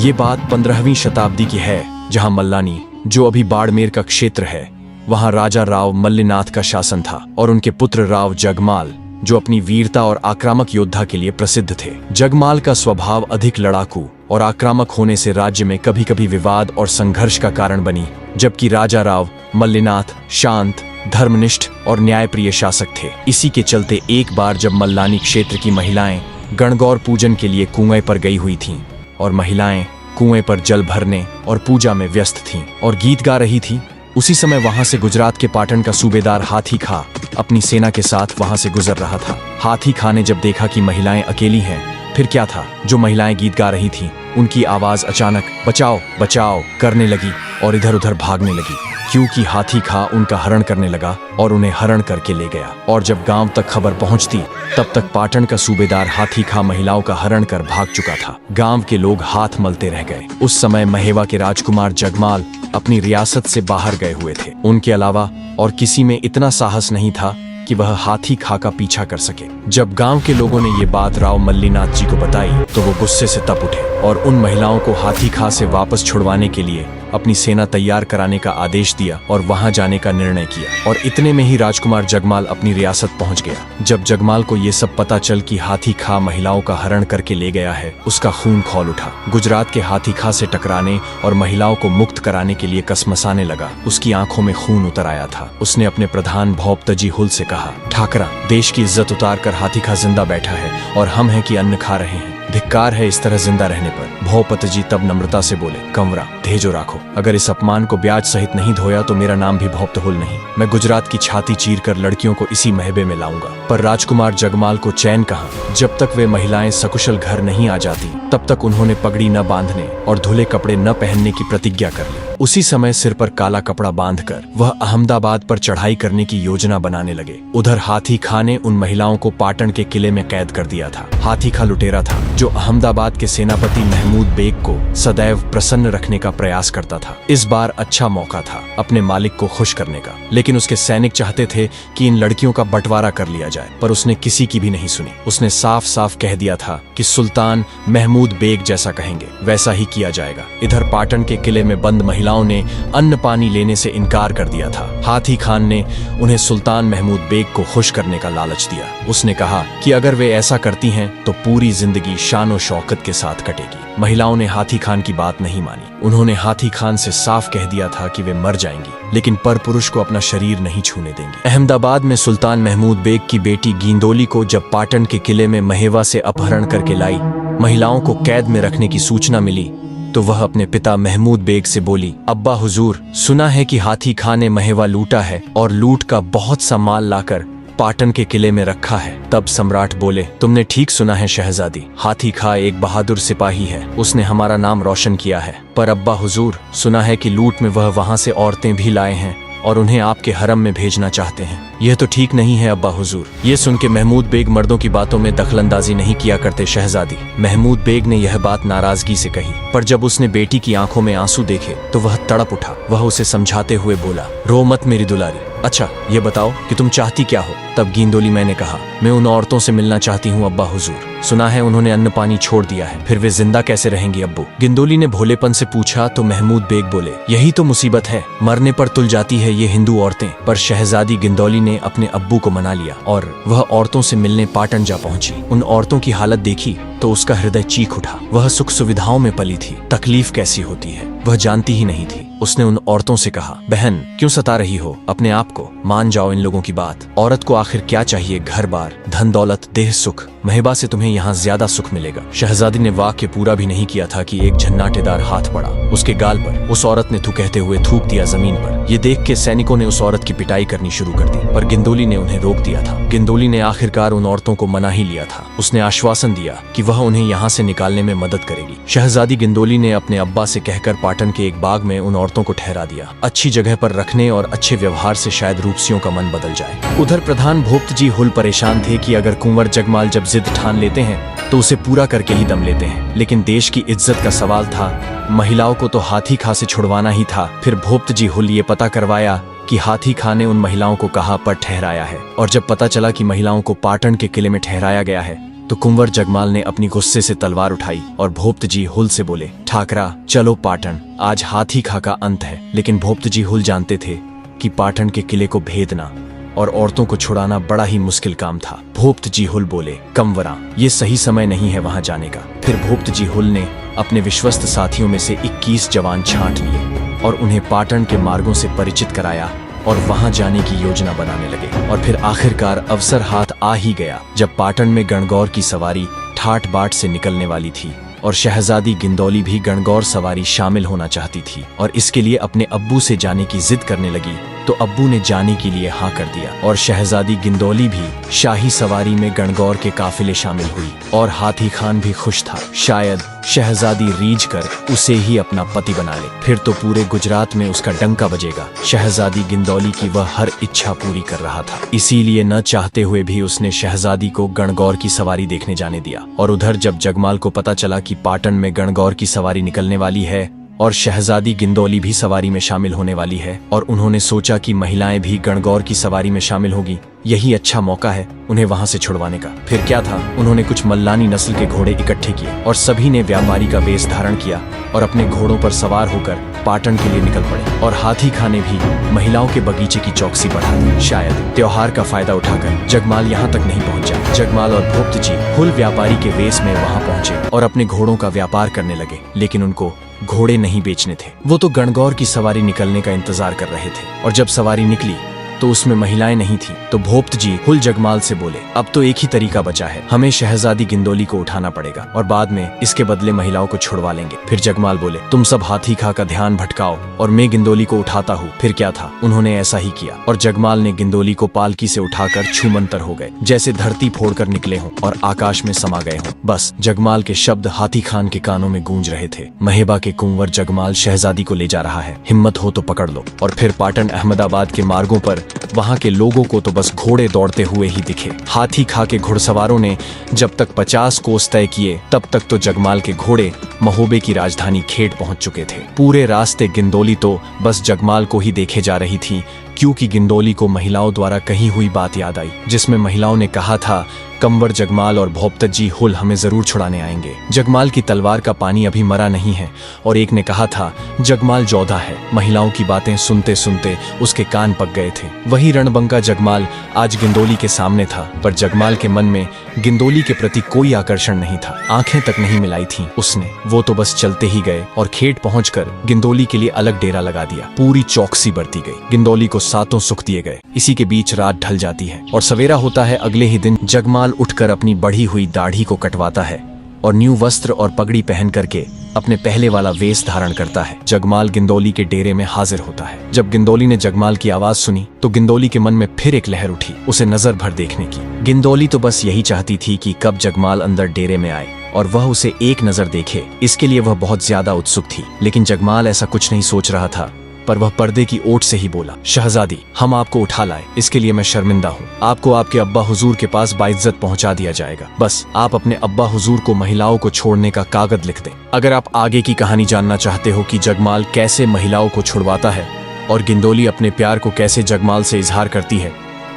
ये बात 15वीं शताब्दी की है, जहां मल्लानी, जो अभी बाड़मेर का क्षेत्र है, वहां राजा राव मल्लिनाथ का शासन था और उनके पुत्र राव जगमाल, जो अपनी वीरता और आक्रामक योद्धा के लिए प्रसिद्ध थे। जगमाल का स्वभाव अधिक लड़ाकू और आक्रामक होने से राज्य में कभी कभी विवाद और संघर्ष का कारण बनी, जबकि राजा राव मल्लिनाथ शांत, धर्मनिष्ठ और न्यायप्रिय शासक थे। इसी के चलते एक बार जब मल्लानी क्षेत्र की महिलाएं गणगौर पूजन के लिए कुएं पर गई हुई थीं और महिलाएं कुएं पर जल भरने और पूजा में व्यस्त थीं और गीत गा रही थीं, उसी समय वहां से गुजरात के पाटन का सूबेदार हाथी खा अपनी सेना के साथ वहां से गुजर रहा था। हाथी खा ने जब देखा कि महिलाएं अकेली हैं, फिर क्या था, जो महिलाएं गीत गा रही थीं, उनकी आवाज अचानक बचाओ बचाओ करने लगी और इधर उधर भागने लगी, क्योंकि हाथी खा उनका हरण करने लगा और उन्हें हरण करके ले गया। और जब गांव तक खबर पहुंचती, तब तक पाटन का सूबेदार हाथी खा महिलाओं का हरण कर भाग चुका था। गांव के लोग हाथ मलते रह गए। उस समय महेवा के राजकुमार जगमाल अपनी रियासत से बाहर गए हुए थे। उनके अलावा और किसी में इतना साहस नहीं था कि वह हाथी खा का पीछा कर सके। जब गांव के लोगों ने ये बात राव मल्लिनाथ जी को बताई, तो वो गुस्से से तप उठे और उन महिलाओं को हाथी खा से वापस छुड़वाने के लिए अपनी सेना तैयार कराने का आदेश दिया और वहां जाने का निर्णय किया। और इतने में ही राजकुमार जगमाल अपनी रियासत पहुंच गया। जब जगमाल को ये सब पता चल कि हाथी खा महिलाओं का हरण करके ले गया है, उसका खून खौल उठा। गुजरात के हाथी खा से टकराने और महिलाओं को मुक्त कराने के लिए कसमसाने लगा। उसकी आंखों में खून उतर आया था। उसने अपने प्रधान भोपतजी हुल से कहा, ठाकरा, देश की इज्जत उतार कर हाथी खा जिंदा बैठा है और हम हैं कि अन्न खा रहे हैं। धिक्कार है इस तरह जिंदा रहने पर। भोपतजी तब नम्रता से बोले, कंवरा, धेजो राखो। अगर इस अपमान को ब्याज सहित नहीं धोया तो मेरा नाम भी भोपतहुल नहीं। मैं गुजरात की छाती चीर कर लड़कियों को इसी महबे में लाऊंगा। पर राजकुमार जगमाल को चैन कहाँ। जब तक वे महिलाएं सकुशल घर नहीं आ जाती, तब तक उन्होंने पगड़ी न बांधने और धुले कपड़े न पहनने की प्रतिज्ञा कर ली। उसी समय सिर पर काला कपड़ा बांधकर वह अहमदाबाद पर चढ़ाई करने की योजना बनाने लगे। उधर हाथी खा ने उन महिलाओं को पाटन के किले में कैद कर दिया था। हाथी खा लुटेरा था, जो अहमदाबाद के सेनापति महमूद बेग को सदैव प्रसन्न रखने का प्रयास करता था। इस बार अच्छा मौका था अपने मालिक को खुश करने का, लेकिन उसके सैनिक चाहते थे कि इन लड़कियों का बंटवारा कर लिया जाए, पर उसने किसी की भी नहीं सुनी। उसने साफ साफ कह दिया था कि सुल्तान महमूद बेग जैसा कहेंगे वैसा ही किया जाएगा। इधर पाटन के किले में बंद महिलाओं ने अन्न पानी लेने से इनकार कर दिया था। हाथी खान ने उन्हें सुल्तान महमूद बेग को खुश करने का लालच दिया। उसने कहा कि अगर वे ऐसा करती हैं तो पूरी जिंदगी शान और शौकत के साथ कटेगी। महिलाओं ने हाथी खान की बात नहीं मानी। उन्होंने हाथी खान से साफ कह दिया था कि वे मर जाएंगी, लेकिन पर पुरुष को अपना शरीर नहीं छूने देंगी। अहमदाबाद में सुल्तान महमूद बेग की बेटी गिंदोली को जब पाटन के किले में महेवा से अपहरण करके लाई, महिलाओं को कैद में रखने की सूचना मिली, तो वह अपने पिता महमूद बेग से बोली, अब्बा हुजूर, सुना है कि हाथी खान ने महेवा लूटा है और लूट का बहुत सा माल लाकर पाटन के किले में रखा है। तब सम्राट बोले, तुमने ठीक सुना है शहजादी, हाथी खा एक बहादुर सिपाही है, उसने हमारा नाम रोशन किया है। पर अब्बा हुजूर, सुना है कि लूट में वह वहां से औरतें भी लाए हैं और उन्हें आपके हरम में भेजना चाहते हैं। यह तो ठीक नहीं है अब्बा हुजूर। ये सुन के महमूद बेग मर्दों की बातों में दखलंदाजी नहीं किया करते शहजादी। महमूद बेग ने यह बात नाराजगी से कही, पर जब उसने बेटी की आंखों में आंसू देखे तो वह तड़प उठा। वह उसे समझाते हुए बोला, रो मत मेरी दुलारी, अच्छा ये बताओ कि तुम चाहती क्या हो। तब गिंदोली मैंने कहा, मैं उन औरतों से मिलना चाहती हूँ अब्बा हुजूर। सुना है उन्होंने अन्न पानी छोड़ दिया है, फिर वे जिंदा कैसे रहेंगी अब्बू। गिंदोली ने भोलेपन से पूछा तो महमूद बेग बोले, यही तो मुसीबत है, मरने पर तुल जाती है ये हिंदू औरतें। पर शहजादी गिंदोली ने अपने अब्बू को मना लिया और वह औरतों से मिलने पाटन जा पहुंची। उन औरतों की हालत देखी तो उसका हृदय चीख उठा। वह सुख सुविधाओं में पली थी, तकलीफ कैसी होती है वह जानती ही नहीं थी। उसने उन औरतों से कहा, बहन क्यों सता रही हो अपने आप को, मान जाओ इन लोगों की बात। औरत को आखिर क्या चाहिए, घर बार, धन दौलत, देह सुख। महेबा से तुम्हें यहाँ ज्यादा सुख मिलेगा। शहजादी ने वाक्य पूरा भी नहीं किया था कि एक झन्नाटेदार हाथ पड़ा उसके गाल पर। उस औरत ने थू कहते हुए थूक दिया जमीन पर। ये देख के सैनिकों ने उस औरत की पिटाई करनी शुरू कर दी, पर गिंदोली ने उन्हें रोक दिया था। गिंदोली ने आखिरकार उन औरतों को मना ही लिया था। उसने आश्वासन दिया कि वह उन्हें यहाँ से निकालने में मदद करेगी। शहजादी गिंदोली ने अपने अब्बा से कहकर पाटन के एक बाग में उन औरतों को ठहरा दिया। अच्छी जगह पर रखने और अच्छे व्यवहार से शायद रूपसियों का मन बदल जाए। उधर प्रधान भोपतजी हुल परेशान थे कि अगर कुंवर जगमाल जब जिद ठान लेते हैं तो उसे पूरा करके ही दम लेते हैं, लेकिन देश की इज्जत का सवाल था। महिलाओं को तो हाथी खा से छुड़वाना ही था। फिर भोपतजी हुल ये पता करवाया कि हाथी खा ने उन महिलाओं को कहाँ पर ठहराया है, और जब पता चला कि महिलाओं को पाटन के किले में ठहराया गया है तो कुंवर जगमाल ने अपनी गुस्से से तलवार उठाई और भोप्तजी हुल से बोले, ठाकरा चलो पाटन, आज हाथी खा का अंत है। लेकिन भोप्तजी हुल जानते थे कि पाटन के किले को भेदना और औरतों को छुड़ाना बड़ा ही मुश्किल काम था। भोप्तजी हुल बोले, कंवरा ये सही समय नहीं है वहां जाने का। फिर भोप्तजी हुल ने अपने विश्वस्त साथियों में से 21 जवान छांट लिए और उन्हें पाटन के मार्गों से परिचित कराया और वहां जाने की योजना बनाने लगे। और फिर आखिरकार अवसर हाथ आ ही गया जब पाटन में गणगौर की सवारी ठाट बाट से निकलने वाली थी और शहजादी गिंदौली भी गणगौर सवारी शामिल होना चाहती थी और इसके लिए अपने अब्बू से जाने की जिद करने लगी। तो अब्बू ने जाने के लिए हाँ कर दिया और शहजादी गिंदौली भी शाही सवारी में गणगौर के काफिले शामिल हुई और हाथी खान भी खुश था। शायद शहजादी रीझ कर उसे ही अपना पति बना ले, फिर तो पूरे गुजरात में उसका डंका बजेगा। शहजादी गिंदौली की वह हर इच्छा पूरी कर रहा था, इसीलिए न चाहते हुए भी उसने शहजादी को गणगौर की सवारी देखने जाने दिया। और उधर जब जगमाल को पता चला कि पाटन में गणगौर की सवारी निकलने वाली है और शहजादी गिंदौली भी सवारी में शामिल होने वाली है और उन्होंने सोचा कि महिलाएं भी गणगौर की सवारी में शामिल होगी, यही अच्छा मौका है उन्हें वहां से छुड़वाने का। फिर क्या था, उन्होंने कुछ मल्लानी नस्ल के घोड़े इकट्ठे किए और सभी ने व्यापारी का वेश धारण किया और अपने घोड़ों पर सवार होकर पाटन के लिए निकल पड़े। और हाथी खाने भी महिलाओं के बगीचे की चौकसी बढ़ा दी। शायद त्योहार का फायदा उठाकर जगमाल यहाँ तक नहीं पहुंचा। जगमाल और भोप्तजी हुल व्यापारी के वेश में वहां पहुंचे और अपने घोड़ों का व्यापार करने लगे, लेकिन उनको घोड़े नहीं बेचने थे। वो तो गणगौर की सवारी निकलने का इंतजार कर रहे थे और जब सवारी निकली तो उसमें महिलाएं नहीं थी। तो भोप्तजी हुल जगमाल से बोले, अब तो एक ही तरीका बचा है, हमें शहजादी गिंदौली को उठाना पड़ेगा और बाद में इसके बदले महिलाओं को छुड़वा लेंगे। फिर जगमाल बोले, तुम सब हाथी खा का ध्यान भटकाओ और मैं गिंदौली को उठाता हूँ। फिर क्या था, उन्होंने ऐसा ही किया और जगमाल ने गिंदौली को पालकी से उठाकर छूमंतर हो गए, जैसे धरती फोड़कर निकले हों और आकाश में समा गए हों। बस जगमाल के शब्द हाथी खान के कानों में गूंज रहे थे, महेबा के कुंवर जगमाल शहजादी को ले जा रहा है, हिम्मत हो तो पकड़ लो। और फिर पाटन अहमदाबाद के मार्गों पर वहां के लोगों को तो बस घोड़े दौड़ते हुए ही दिखे। हाथी खा के घुड़सवारों ने जब तक 50 कोस तय किए तब तक तो जगमाल के घोड़े महोबे की राजधानी खेड़ पहुंच चुके थे। पूरे रास्ते गिंदौली तो बस जगमाल को ही देखे जा रही थी, क्योंकि गिंदौली को महिलाओं द्वारा कही हुई बात याद आई, जिसमें महिलाओं ने कहा था, कंवर जगमाल और भोप्तजी हुल हमें जरूर छुड़ाने आएंगे। जगमाल की तलवार का पानी अभी मरा नहीं है। और एक ने कहा था, जगमाल जोधा है। महिलाओं की बातें सुनते सुनते उसके कान पक गए थे। वही रणबंका जगमाल आज गिंदौली के सामने था, पर जगमाल के मन में गिंदौली के प्रति कोई आकर्षण नहीं था, आंखें तक नहीं मिलाई थी उसने। वो तो बस चलते ही गए और खेड़ पहुंचकर गिंदौली के लिए अलग डेरा लगा दिया। पूरी चौकसी बरती गई, गिंदौली को 7 सुख दिए गए। इसी के बीच रात ढल जाती है और सवेरा होता है। अगले ही दिन जगमाल उठकर अपनी बढ़ी हुई दाढ़ी को कटवाता है और न्यू वस्त्र और पगड़ी पहन करके अपने पहले वाला वेश धारण करता है। जगमाल गिंदौली के डेरे में हाजिर होता है। जब गिंदौली ने जगमाल की आवाज सुनी तो गिंदौली के मन में फिर एक लहर उठी, उसे नजर भर देखने की। गिंदौली तो बस यही चाहती थी कि कब जगमाल अंदर डेरे में आए और वह उसे एक नजर देखे। इसके लिए वह बहुत ज्यादा उत्सुक थी, लेकिन जगमाल ऐसा कुछ नहीं सोच रहा था। पर वह पर्दे की ओट से ही बोला, शहजादी हम आपको उठा लाए, इसके लिए मैं शर्मिंदा हूँ। आपको आपके अब्बा हुजूर के पास बाइज्जत पहुँचा दिया जाएगा। बस आप अपने अब्बा हुजूर को महिलाओं को छोड़ने का कागज लिख दें। अगर आप आगे की कहानी जानना चाहते हो कि जगमाल कैसे महिलाओं को छुड़वाता है और गिंदौली अपने प्यार को कैसे जगमाल से इजहार करती है,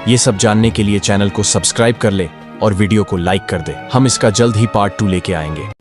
ये सब जानने के लिए चैनल को सब्सक्राइब कर ले और वीडियो को लाइक कर दे। हम इसका जल्द ही पार्ट 2 लेके आएंगे।